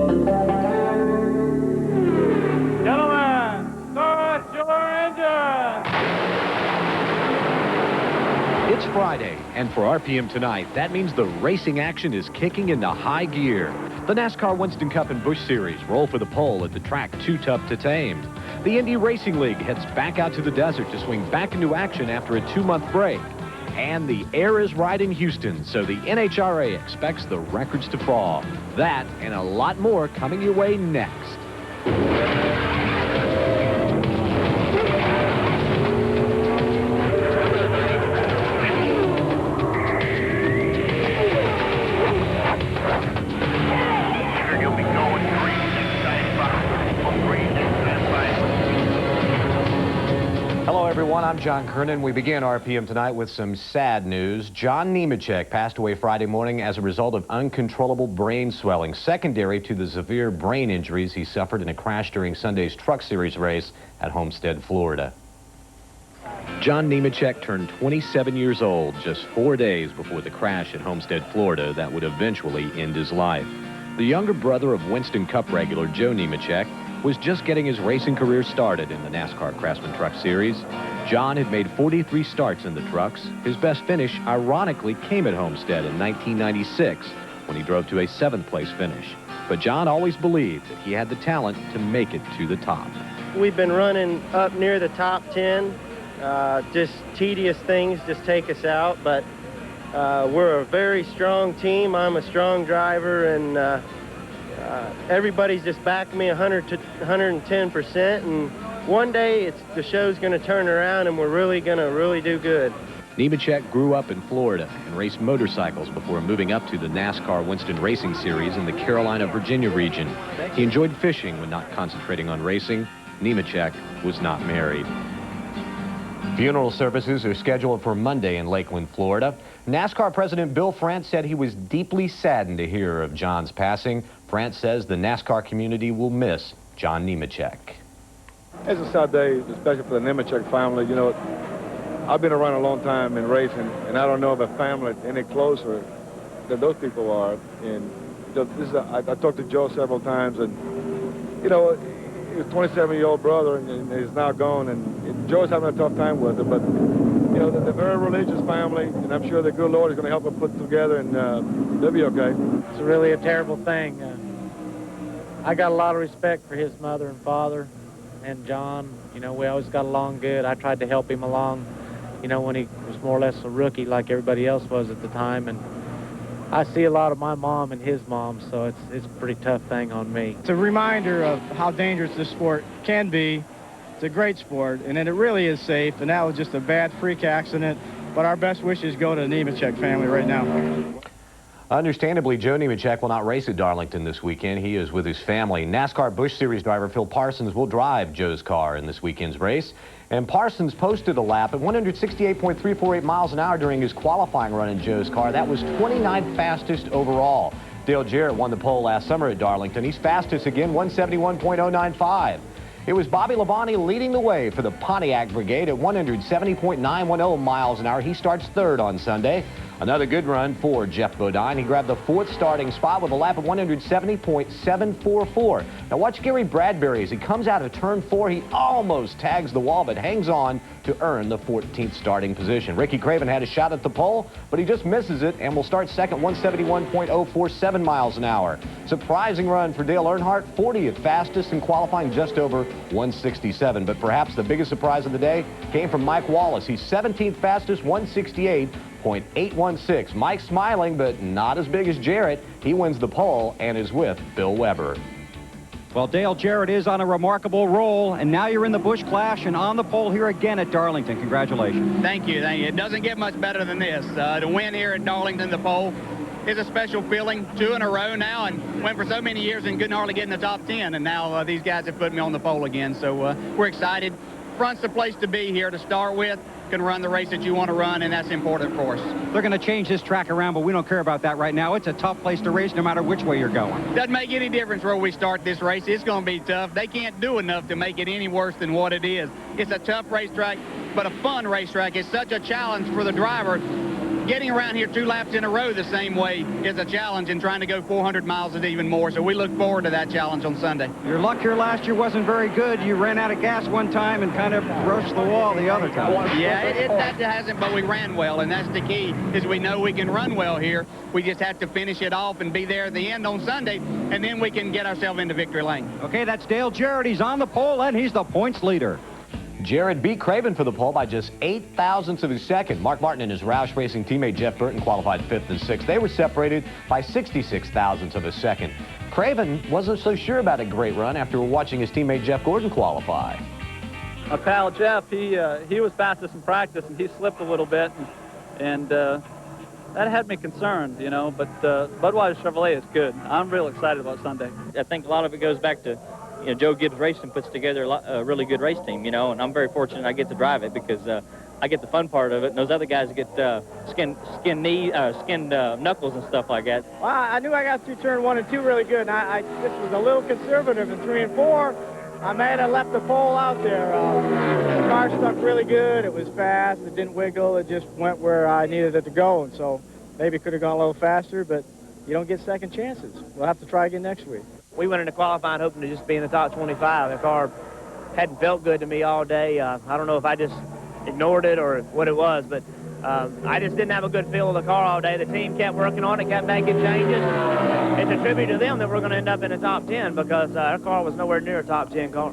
Gentlemen, start your engine! It's Friday, and for RPM tonight, that means the racing action is kicking into high gear. The NASCAR Winston Cup and Busch Series roll for the pole at the track Too Tough to Tame. The Indy Racing League heads back out to the desert to swing back into action after a 2-month break. And the air is right in Houston, so the NHRA expects the records to fall. That and a lot more coming your way next. Hello, everyone. I'm John Kernan. We begin RPM tonight with some sad news. John Nemechek passed away Friday morning as a result of uncontrollable brain swelling, secondary to the severe brain injuries he suffered in a crash during Sunday's Truck Series race at Homestead, Florida. John Nemechek turned 27 years old just 4 days before the crash at Homestead, Florida that would eventually end his life. The younger brother of Winston Cup regular Joe Nemechek was just getting his racing career started in the NASCAR Craftsman Truck Series. John had made 43 starts in the trucks. His best finish, ironically, came at Homestead in 1996 when he drove to a 7th place finish. But John always believed that he had the talent to make it to the top. We've been running up near the top 10. Just tedious things just take us out, but we're a very strong team. I'm a strong driver, and everybody's just backed me 100 to 110%, and one day the show's going to turn around and we're really going to do good. Nemechek grew up in Florida and raced motorcycles before moving up to the NASCAR Winston Racing Series in the Carolina, Virginia region. He enjoyed fishing when not concentrating on racing. Nemechek was not married. Funeral services are scheduled for Monday in Lakeland, Florida. NASCAR President Bill France said he was deeply saddened to hear of John's passing. France says the NASCAR community will miss John Nemechek. It's a sad day, especially for the Nemechek family. You know, I've been around a long time in racing, and I don't know of a family any closer than those people are. And I talked to Joe several times, and, you know, his 27-year-old brother, and he's now gone, and Joe's having a tough time with it. But, you know, they're a very religious family, and I'm sure the good Lord is going to help them put it together, and they'll be okay. It's really a terrible thing. I got a lot of respect for his mother and father and John. You know, we always got along good. I tried to help him along, you know, when he was more or less a rookie like everybody else was at the time. And I see a lot of my mom and his mom, so it's a pretty tough thing on me. It's a reminder of how dangerous this sport can be. It's a great sport, and it really is safe, and that was just a bad freak accident. But our best wishes go to the Nemechek family right now. Understandably, Joe Nemechek will not race at Darlington this weekend. He is with his family. NASCAR Busch Series driver Phil Parsons will drive Joe's car in this weekend's race. And Parsons posted a lap at 168.348 miles an hour during his qualifying run in Joe's car. That was 29th fastest overall. Dale Jarrett won the pole last summer at Darlington. He's fastest again, 171.095. It was Bobby Labonte leading the way for the Pontiac Brigade at 170.910 miles an hour. He starts third on Sunday. Another good run for Jeff Bodine. He grabbed the 4th starting spot with a lap of 170.744. Now watch Gary Bradbury as he comes out of turn 4. He almost tags the wall, but hangs on to earn the 14th starting position. Ricky Craven had a shot at the pole, but he just misses it and will start second, 171.047 miles an hour. Surprising run for Dale Earnhardt, 40th fastest in qualifying, just over 167. But perhaps the biggest surprise of the day came from Mike Wallace. He's 17th fastest, 168.816. Mike smiling, but not as big as Jarrett. He wins the pole and is with Bill Weber. Well, Dale Jarrett is on a remarkable roll, and now you're in the Busch Clash and on the pole here again at Darlington. Congratulations. Thank you. It doesn't get much better than this. To win here at Darlington, the pole, is a special feeling. 2 in a row now, and went for so many years and couldn't hardly get in the top 10, and now these guys have put me on the pole again, so we're excited. Front's the place to be here to start with. Can run the race that you want to run, and that's important for us. They're going to change this track around, but we don't care about that right now. It's a tough place to race no matter which way you're going. Doesn't make any difference where we start this race. It's going to be tough. They can't do enough to make it any worse than what it is. It's a tough racetrack, but a fun racetrack. It's such a challenge for the driver. getting around here 2 laps in a row the same way is a challenge, and trying to go 400 miles is even more. So we look forward to that challenge on Sunday. Your luck here last year wasn't very good. You ran out of gas one time and kind of brushed the wall the other time. Yeah, that hasn't, but we ran well, and that's the key, is we know we can run well here. We just have to finish it off and be there at the end on Sunday, and then we can get ourselves into victory lane. Okay, that's Dale Jarrett. He's on the pole, and he's the points leader. Jared beat Craven for the pole by just 8 thousandths of a second. Mark Martin and his Roush Racing teammate Jeff Burton qualified 5th and 6th. They were separated by 66 thousandths of a second. Craven wasn't so sure about a great run after watching his teammate Jeff Gordon qualify. My pal Jeff, he was fastest in practice, and he slipped a little bit, and that had me concerned, you know, but Budweiser Chevrolet is good. I'm real excited about Sunday. I think a lot of it goes back to, you know, Joe Gibbs Racing puts together a really good race team, you know, and I'm very fortunate I get to drive it because I get the fun part of it, and those other guys get skinned knuckles and stuff like that. Well, I knew I got through turn 1 and 2 really good, and I just was a little conservative in 3 and 4. I may have left the pole out there. The car stuck really good. It was fast. It didn't wiggle. It just went where I needed it to go, and so maybe it could have gone a little faster, but you don't get second chances. We'll have to try again next week. We went into qualifying hoping to just be in the top 25. The car hadn't felt good to me all day. I don't know if I just ignored it or what it was, but I just didn't have a good feel of the car all day. The team kept working on it, kept making changes. It's a tribute to them that we're going to end up in the top 10 because our car was nowhere near a top 10 car.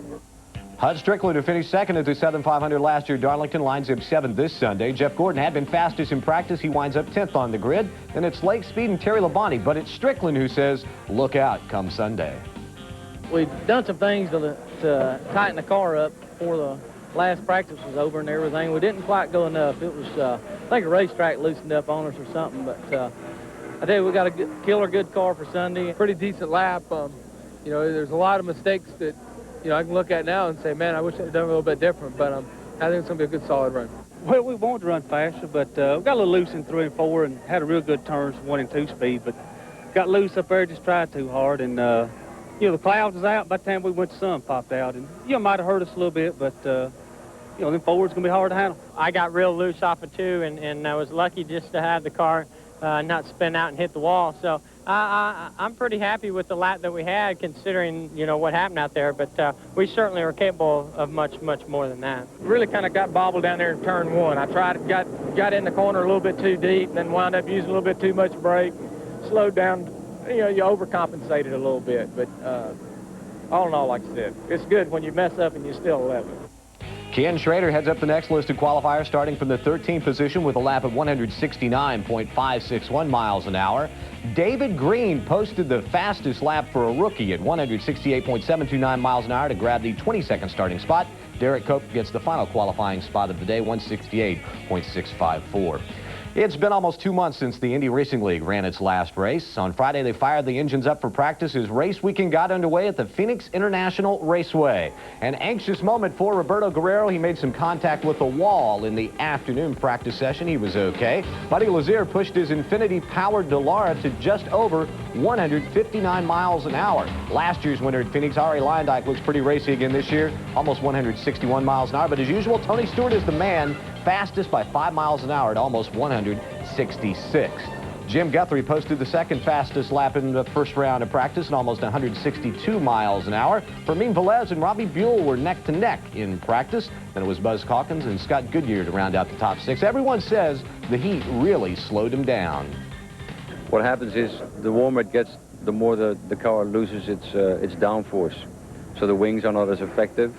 Hud Strickland, who finished 2nd at the Southern 500 last year, Darlington, lines up 7th this Sunday. Jeff Gordon had been fastest in practice. He winds up 10th on the grid. Then it's Lake Speed and Terry Labonte, but it's Strickland who says, look out come Sunday. We've done some things to tighten the car up before the last practice was over and everything. We didn't quite go enough. It was, I think a racetrack loosened up on us or something, but I tell you, we got a killer good car for Sunday. Pretty decent lap. You know, there's a lot of mistakes that, you know, I can look at now and say, man, I wish I'd done a little bit different, but I think it's going to be a good, solid run. Well, we wanted to run faster, but we got a little loose in 3 and 4 and had a real good turns 1 and 2 speed, but got loose up there, just tried too hard, and, you know, the clouds was out. By the time we went, the sun popped out, and, you know, might have hurt us a little bit, but, you know, them forwards going to be hard to handle. I got real loose off of 2, and I was lucky just to have the car not spin out and hit the wall. So I'm pretty happy with the lap that we had, considering, you know, what happened out there. But we certainly are capable of much, much more than that. Really kind of got bobbled down there in turn 1. I got in the corner a little bit too deep, then wound up using a little bit too much brake, slowed down. You know, you overcompensated a little bit. But all in all, like I said, it's good when you mess up and you still 11. Ken Schrader heads up the next list of qualifiers, starting from the 13th position with a lap of 169.561 miles an hour. David Green posted the fastest lap for a rookie at 168.729 miles an hour to grab the 22nd starting spot. Derek Cope gets the final qualifying spot of the day, 168.654. It's been almost 2 months since the Indy Racing League ran its last race. On Friday, they fired the engines up for practice as race weekend got underway at the Phoenix International Raceway. An anxious moment for Roberto Guerrero. He made some contact with the wall in the afternoon practice session. He was okay. Buddy Lazier pushed his Infinity-powered Dallara to just over 159 miles an hour. Last year's winner at Phoenix, Ari Leyendyke, looks pretty racy again this year, almost 161 miles an hour. But as usual, Tony Stewart is the man, fastest by 5 miles an hour at almost 166. Jim Guthrie posted the second fastest lap in the first round of practice at almost 162 miles an hour. Fermin Velez and Robbie Buell were neck to neck in practice. Then it was Buzz Calkins and Scott Goodyear to round out the top 6. Everyone says the heat really slowed him down. What happens is the warmer it gets, the more the car loses its downforce. So the wings are not as effective.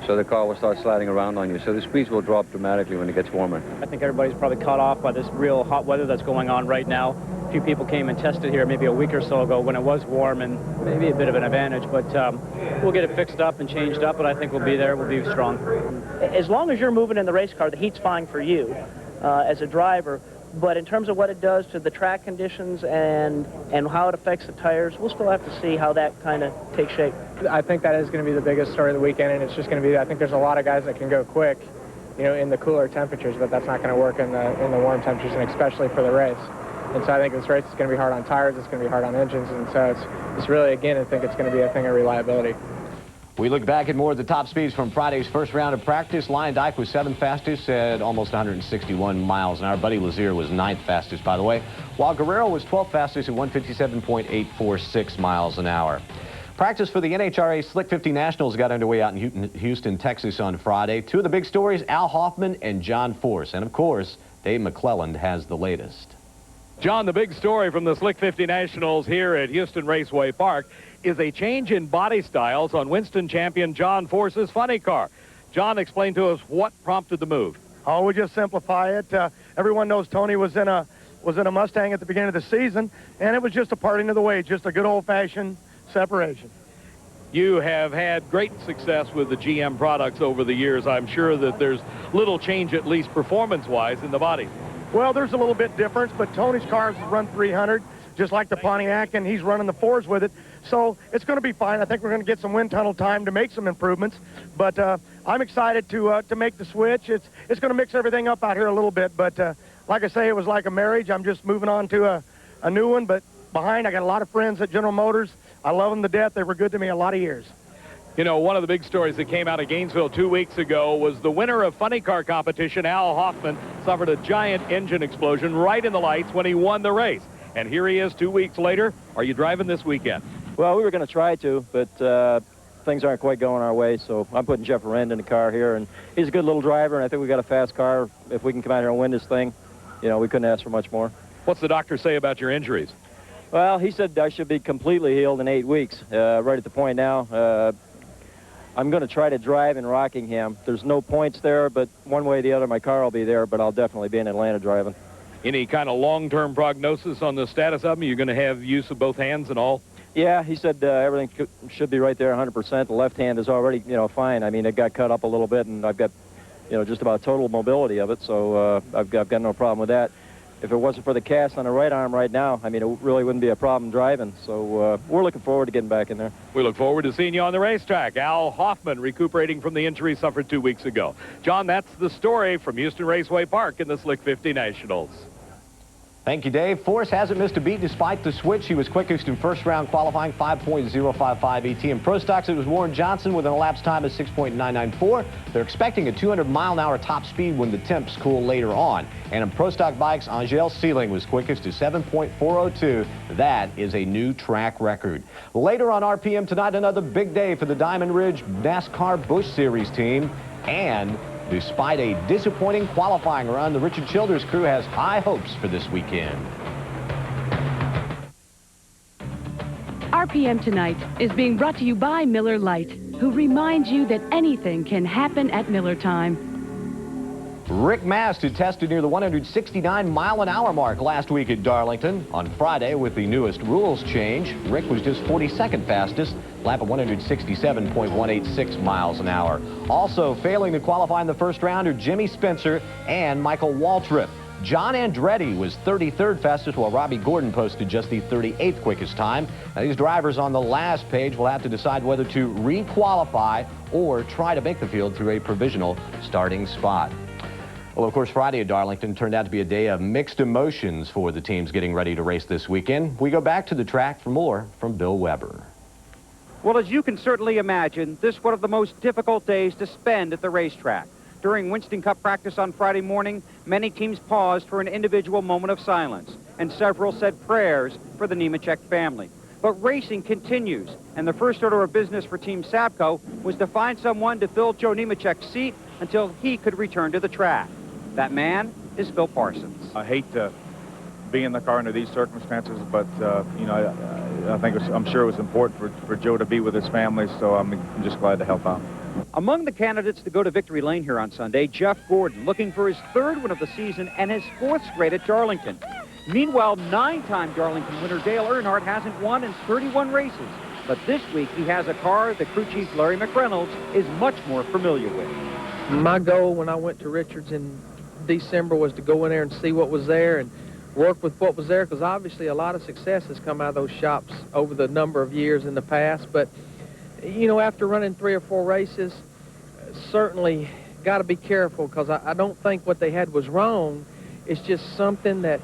So the car will start sliding around on you. So the speeds will drop dramatically when it gets warmer. I think everybody's probably caught off by this real hot weather that's going on right now. A few people came and tested here maybe a week or so ago when it was warm, and maybe a bit of an advantage. But we'll get it fixed up and changed up, but I think we'll be there. We'll be strong. As long as you're moving in the race car, the heat's fine for you as a driver. But in terms of what it does to the track conditions and how it affects the tires, we'll still have to see how that kind of takes shape. I think that is going to be the biggest story of the weekend, and it's just going to be, I think there's a lot of guys that can go quick, you know, in the cooler temperatures, but that's not going to work in the warm temperatures, and especially for the race. And so I think this race is going to be hard on tires, it's going to be hard on engines, and so it's really, again, I think it's going to be a thing of reliability. We look back at more of the top speeds from Friday's first round of practice. Lion Dyke was 7th fastest at almost 161 miles an hour. Buddy Lazier was 9th fastest, by the way, while Guerrero was 12th fastest at 157.846 miles an hour. Practice for the NHRA Slick 50 Nationals got underway out in Houston, Texas on Friday. Two of the big stories, Al Hoffman and John Force. And, of course, Dave McClelland has the latest. John, the big story from the Slick 50 Nationals here at Houston Raceway Park is a change in body styles on Winston champion John Force's funny car. John, explain to us what prompted the move. Oh, we just simplify it. Everyone knows Tony was in a Mustang at the beginning of the season, and it was just a parting of the way, just a good old-fashioned separation. You have had great success with the GM products over the years. I'm sure that there's little change, at least performance-wise, in the body. Well, there's a little bit difference, but Tony's cars run 300, just like the Pontiac, and he's running the 4s with it. So it's going to be fine. I think we're going to get some wind tunnel time to make some improvements. But I'm excited to make the switch. It's going to mix everything up out here a little bit. But like I say, it was like a marriage. I'm just moving on to a new one. But behind, I got a lot of friends at General Motors. I love them to death. They were good to me a lot of years. You know, one of the big stories that came out of Gainesville 2 weeks ago was the winner of funny car competition, Al Hoffman, suffered a giant engine explosion right in the lights when he won the race. And here he is 2 weeks later. Are you driving this weekend? Well, we were going to try to, but things aren't quite going our way, so I'm putting Jeff Arend in the car here, and he's a good little driver, and I think we got a fast car. If we can come out here and win this thing, you know, we couldn't ask for much more. What's the doctor say about your injuries? Well, he said I should be completely healed in 8 weeks. Right at the point now, I'm going to try to drive in Rockingham. There's no points there, but one way or the other, my car will be there, but I'll definitely be in Atlanta driving. Any kind of long-term prognosis on the status of them? You're going to have use of both hands and all? Yeah, he said everything should be right there 100%. The left hand is already, you know, fine. I mean, it got cut up a little bit, and I've got, you know, just about total mobility of it, so I've got no problem with that. If it wasn't for the cast on the right arm right now, I mean, it really wouldn't be a problem driving. So we're looking forward to getting back in there. We look forward to seeing you on the racetrack. Al Hoffman recuperating from the injury suffered 2 weeks ago. John, that's the story from Houston Raceway Park in the Slick 50 Nationals. Thank you, Dave. Force hasn't missed a beat despite the switch. He was quickest in first-round qualifying, 5.055 ET. In Pro Stocks, it was Warren Johnson with an elapsed time of 6.994. They're expecting a 200-mile-an-hour top speed when the temps cool later on. And in Pro Stock Bikes, Angel Sealing was quickest to 7.402. That is a new track record. Later on RPM tonight, another big day for the Diamond Ridge NASCAR Busch Series team. And despite a disappointing qualifying run, the Richard Childers crew has high hopes for this weekend. RPM Tonight is being brought to you by Miller Lite, who reminds you that anything can happen at Miller time. Rick Mast, who tested near the 169-mile-an-hour mark last week at Darlington. On Friday, with the newest rules change, Rick was just 42nd fastest, lap of 167.186 miles an hour. Also failing to qualify in the first round are Jimmy Spencer and Michael Waltrip. John Andretti was 33rd fastest, while Robbie Gordon posted just the 38th quickest time. Now, these drivers on the last page will have to decide whether to re-qualify or try to make the field through a provisional starting spot. Well, of course, Friday at Darlington turned out to be a day of mixed emotions for the teams getting ready to race this weekend. We go back to the track for more from Bill Weber. Well, as you can certainly imagine, this is one of the most difficult days to spend at the racetrack. During Winston Cup practice on Friday morning, many teams paused for an individual moment of silence, and several said prayers for the Nemechek family. But racing continues, and the first order of business for Team Sabco was to find someone to fill Joe Nemechek's seat until he could return to the track. That man is Phil Parsons. I hate to be in the car under these circumstances, but you know, I'm sure it was important for Joe to be with his family, so I'm just glad to help out. Among the candidates to go to victory lane here on Sunday, Jeff Gordon, looking for his 3rd win of the season and his 4th straight at Darlington. Meanwhile, 9-time Darlington winner Dale Earnhardt hasn't won in 31 races. But this week, he has a car that crew chief Larry McReynolds is much more familiar with. My goal when I went to Richards in December was to go in there and see what was there and work with what was there, because obviously a lot of success has come out of those shops over the number of years in the past. But, you know, after running 3 or 4 races, certainly got to be careful, because I don't think what they had was wrong. It's just something that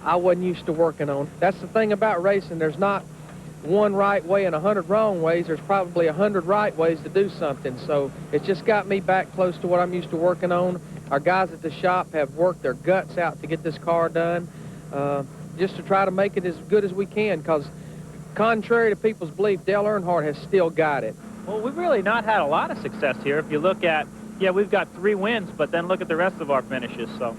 I wasn't used to working on. That's the thing about racing. There's not one right way and 100 wrong ways, there's probably 100 right ways to do something. So it's just got me back close to what I'm used to working on. Our guys at the shop have worked their guts out to get this car done, just to try to make it as good as we can, because contrary to people's belief, Dale Earnhardt has still got it. Well, we've really not had a lot of success here. If you look at, yeah, we've got 3 wins, but then look at the rest of our finishes. So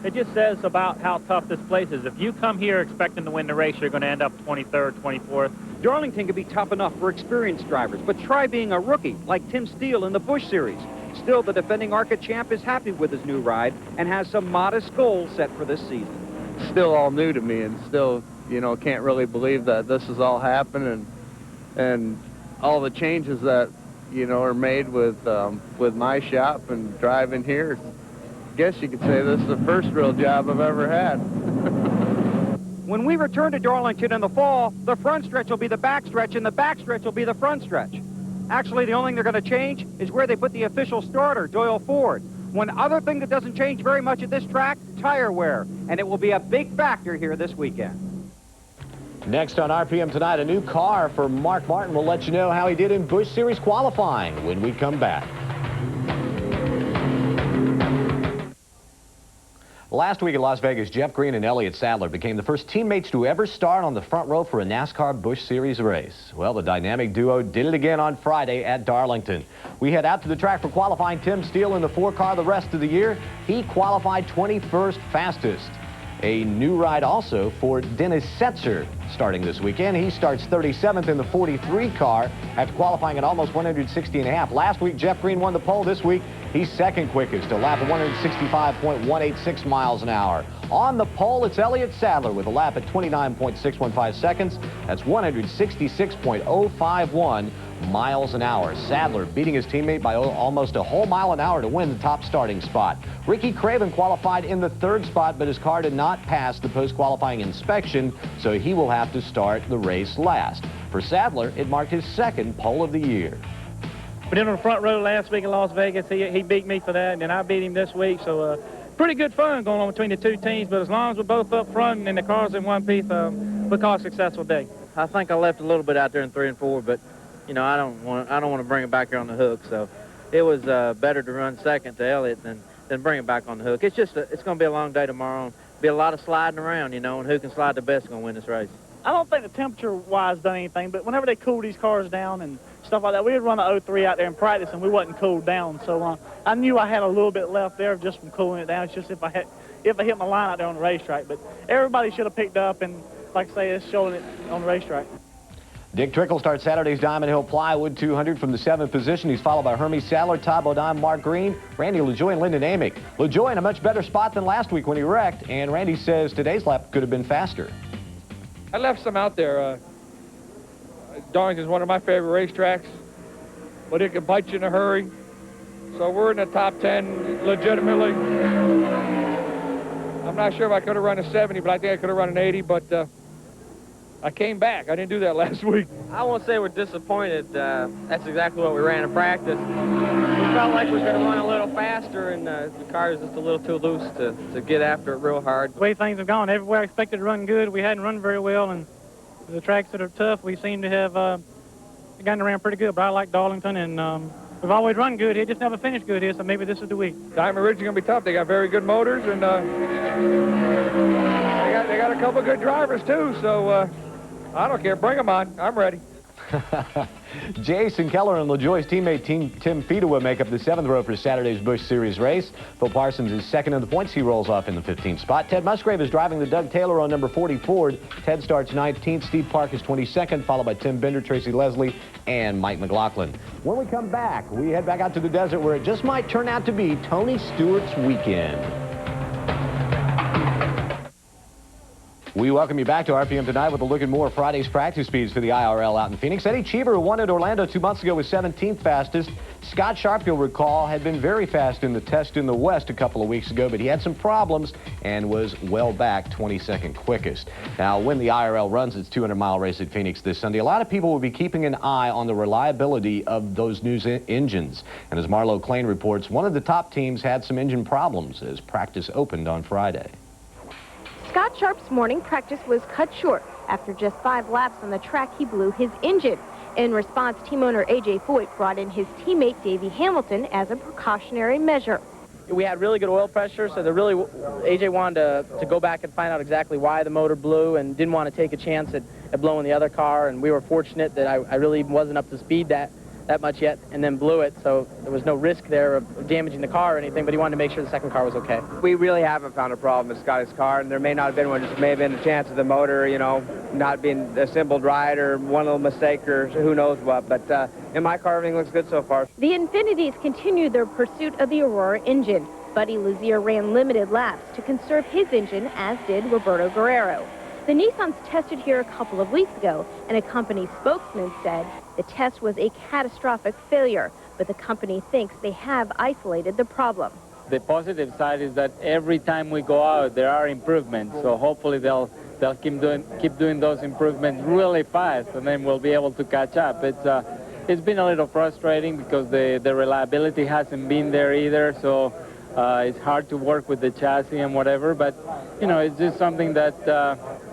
it just says about how tough this place is. If you come here expecting to win the race, you're going to end up 23rd, 24th. Darlington can be tough enough for experienced drivers, but try being a rookie like Tim Steele in the Busch Series. Still, the defending ARCA champ is happy with his new ride and has some modest goals set for this season. Still all new to me, and still, you know, can't really believe that this is all happening, and all the changes that, you know, are made with my shop and driving here. I guess you could say this is the first real job I've ever had. When we return to Darlington in the fall, the front stretch will be the back stretch, and the back stretch will be the front stretch. Actually, the only thing they're going to change is where they put the official starter, Doyle Ford. One other thing that doesn't change very much at this track, tire wear, and it will be a big factor here this weekend. Next on RPM tonight, a new car for Mark Martin. We'll let you know how he did in Busch Series qualifying when we come back. Last week in Las Vegas, Jeff Green and Elliott Sadler became the first teammates to ever start on the front row for a NASCAR Busch Series race. Well, the dynamic duo did it again on Friday at Darlington. We head out to the track for qualifying Tim Steele in the 4-car the rest of the year. He qualified 21st fastest. A new ride also for Dennis Setzer starting this weekend. He starts 37th in the 43 car after qualifying at almost 160.5. Last week, Jeff Green won the pole. This week, he's second quickest, a lap of 165.186 miles an hour. On the pole, it's Elliott Sadler with a lap at 29.615 seconds. That's 166.051 miles an hour. Sadler beating his teammate by almost a whole mile an hour to win the top starting spot. Ricky Craven qualified in the 3rd spot, but his car did not pass the post-qualifying inspection, so he will have to start the race last. For Sadler, it marked his 2nd pole of the year. We did on the front row last week in Las Vegas. He beat me for that, and I beat him this week. So pretty good fun going on between the two teams. But as long as we're both up front and the car's in one piece, we'll call it a successful day. I think I left a little bit out there in 3 and 4, but you know, I don't want to bring it back here on the hook. So it was better to run second to Elliott than bring it back on the hook. It's just it's going to be a long day tomorrow. Be a lot of sliding around, you know, and who can slide the best is going to win this race. I don't think the temperature-wise done anything, but whenever they cool these cars down and stuff like that, we had run an 03 out there in practice, and we wasn't cooled down. So I knew I had a little bit left there just from cooling it down. It's just if I hit my line out there on the racetrack. But everybody should have picked up, and like I say, it's showing it on the racetrack. Dick Trickle starts Saturday's Diamond Hill Plywood 200 from the 7th position. He's followed by Hermie Sadler, Todd Bodine, Mark Green, Randy LaJoie, and Lyndon Amick. LaJoie in a much better spot than last week when he wrecked, and Randy says today's lap could have been faster. I left some out there. Darlington's one of my favorite racetracks, but it can bite you in a hurry. So we're in the top 10 legitimately. I'm not sure if I could have run a 70, but I think I could have run an 80, but I came back. I didn't do that last week. I won't say we're disappointed. That's exactly what we ran in practice. We felt like we were going to run a little faster, and the car was just a little too loose to get after it real hard. The way things have gone, everywhere I expected to run good, we hadn't run very well, and the tracks that are tough, we seem to have gotten around pretty good. But I like Darlington, and we've always run good. It just never finished good here, so maybe this is the week. Diamond Ridge is going to be tough. They got very good motors, and they got a couple of good drivers, too, so I don't care. Bring them on. I'm ready. Jason Keller and LaJoie's teammate Tim Fedewa make up the 7th row for Saturday's Busch Series race. Phil Parsons is 2nd in the points. He rolls off in the 15th spot. Ted Musgrave is driving the Doug Taylor on number 40 Ford. Ted starts 19th. Steve Park is 22nd, followed by Tim Bender, Tracy Leslie, and Mike McLaughlin. When we come back, we head back out to the desert where it just might turn out to be Tony Stewart's weekend. We welcome you back to RPM tonight with a look at more Friday's practice speeds for the IRL out in Phoenix. Eddie Cheever, who won at Orlando 2 months ago, was 17th fastest. Scott Sharp, you'll recall, had been very fast in the test in the West a couple of weeks ago, but he had some problems and was well back 22nd quickest. Now, when the IRL runs its 200-mile race at Phoenix this Sunday, a lot of people will be keeping an eye on the reliability of those new engines. And as Marlo Klain reports, one of the top teams had some engine problems as practice opened on Friday. Scott Sharp's morning practice was cut short. After just 5 laps on the track, he blew his engine. In response, team owner A.J. Foyt brought in his teammate Davey Hamilton as a precautionary measure. We had really good oil pressure, so AJ wanted to go back and find out exactly why the motor blew and didn't want to take a chance at blowing the other car. And we were fortunate that I really wasn't up to speed that much yet, and then blew it, so there was no risk there of damaging the car or anything, but he wanted to make sure the second car was okay. We really haven't found a problem with Scotty's car, and there may not have been one, just may have been a chance of the motor, you know, not being assembled right, or one little mistake, or who knows what, but in my car, everything looks good so far. The Infinities continued their pursuit of the Aurora engine. Buddy Lazier ran limited laps to conserve his engine, as did Roberto Guerrero. The Nissans tested here a couple of weeks ago, and a company spokesman said the test was a catastrophic failure, but the company thinks they have isolated the problem. The positive side is that every time we go out, there are improvements, so hopefully they'll keep doing those improvements really fast, and then we'll be able to catch up. It's been a little frustrating because the reliability hasn't been there either, so it's hard to work with the chassis and whatever, but you know, it's just something that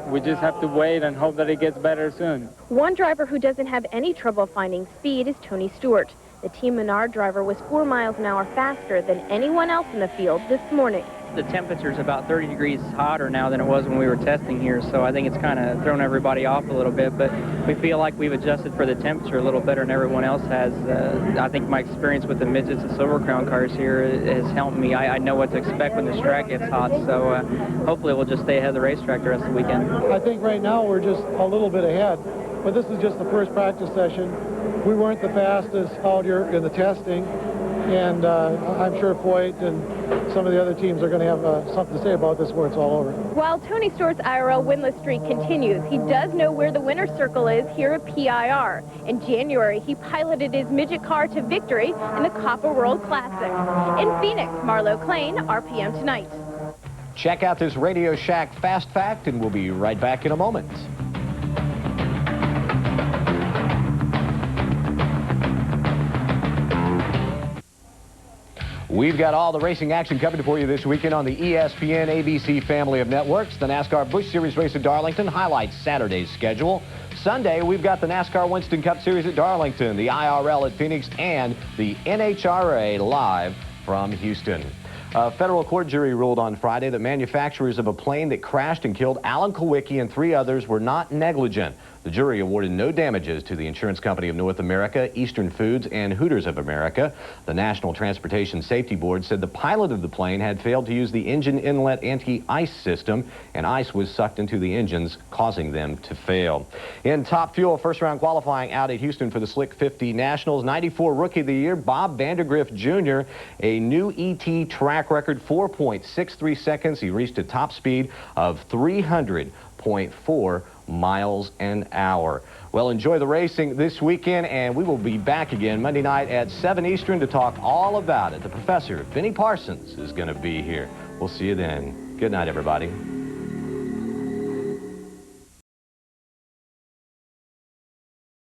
we just have to wait and hope that it gets better soon. One driver who doesn't have any trouble finding speed is Tony Stewart. The Team Menard driver was 4 miles an hour faster than anyone else in the field this morning. The temperature's about 30 degrees hotter now than it was when we were testing here, so I think it's kind of thrown everybody off a little bit, but we feel like we've adjusted for the temperature a little better than everyone else has. I think my experience with the midgets and Silver Crown cars here has helped me. I know what to expect when this track gets hot, so hopefully we'll just stay ahead of the racetrack the rest of the weekend. I think right now we're just a little bit ahead, but this is just the first practice session. We weren't the fastest out here in the testing, and I'm sure Foyt and some of the other teams are going to have something to say about this when it's all over. While Tony Stewart's IRL winless streak continues, he does know where the winner's circle is here at PIR. In January, he piloted his midget car to victory in the Coppa World Classic. In Phoenix, Marlo Klain, RPM Tonight. Check out this Radio Shack Fast Fact, and we'll be right back in a moment. We've got all the racing action coming for you this weekend on the ESPN ABC family of networks. The NASCAR Busch Series race at Darlington highlights Saturday's schedule. Sunday, we've got the NASCAR Winston Cup Series at Darlington, the IRL at Phoenix, and the NHRA live from Houston. A federal court jury ruled on Friday that manufacturers of a plane that crashed and killed Alan Kulwicki and 3 others were not negligent. The jury awarded no damages to the Insurance Company of North America, Eastern Foods, and Hooters of America. The National Transportation Safety Board said the pilot of the plane had failed to use the engine inlet anti-ice system, and ice was sucked into the engines, causing them to fail. In Top Fuel, first-round qualifying out at Houston for the Slick 50 Nationals, 94 Rookie of the Year, Bob Vandergrift Jr., a new ET track record, 4.63 seconds. He reached a top speed of 300.4 miles an hour. Well, enjoy the racing this weekend, and we will be back again Monday night at 7 Eastern to talk all about it. The professor, Benny Parsons, is going to be here. We'll see you then. Good night, everybody.